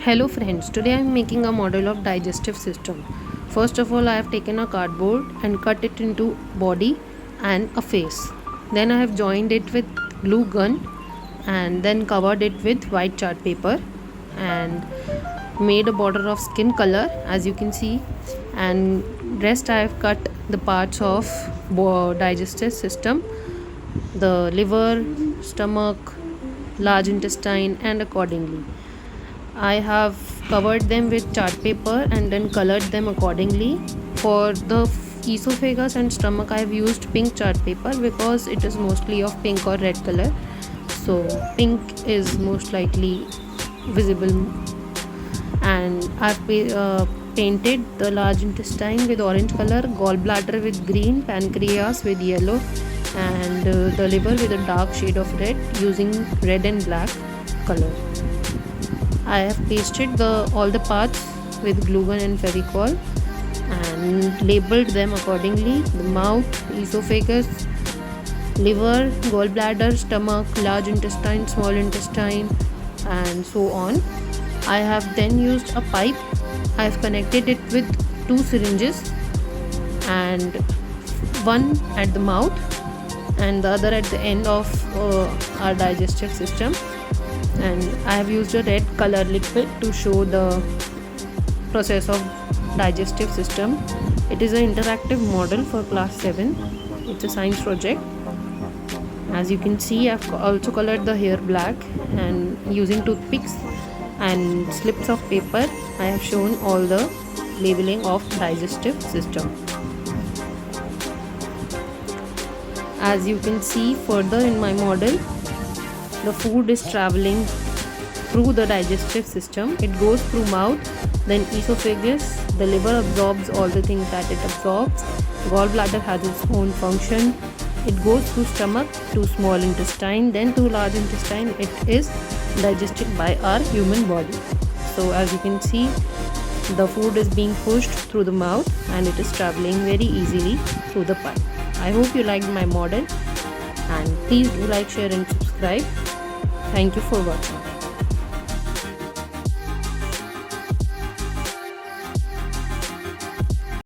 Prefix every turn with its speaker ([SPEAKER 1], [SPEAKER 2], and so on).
[SPEAKER 1] Hello friends, today I am making a model of digestive system. First of all, I have taken a cardboard and cut it into body and a face. Then I have joined it with glue gun and then covered it with white chart paper and made a border of skin color as you can see, and rest I have cut the parts of digestive system, the liver, stomach, large intestine, and accordingly I have covered them with chart paper and then colored them accordingly. For the esophagus and stomach I have used pink chart paper because it is mostly of pink or red color, so pink is most likely visible. And I've painted the large intestine with orange color, gallbladder with green, pancreas with yellow, and the liver with a dark shade of red using red and black color. I have pasted all the parts with glue gun and Fevicol and labeled them accordingly: the mouth, esophagus, liver, gallbladder, stomach, large intestine, small intestine, and so on. I have then used a pipe. I have connected it with 2 syringes, and one at the mouth and the other at the end of our digestive system. And I have used a red color liquid to show the process of digestive system. It is an interactive model for class 7. It's a science project. As you can see, I've also colored the hair black, and using toothpicks and slips of paper I have shown all the labeling of digestive system. As you can see further in my model, the food is traveling through the digestive system. It goes through mouth, then esophagus. The liver absorbs all the things that it absorbs. Gallbladder has its own function. It goes through stomach to small intestine, then to large intestine. It is digested by our human body. So as you can see, the food is being pushed through the mouth and it is traveling very easily through the pipe. I hope you liked my model, and please do like, share and subscribe. Thank you for watching.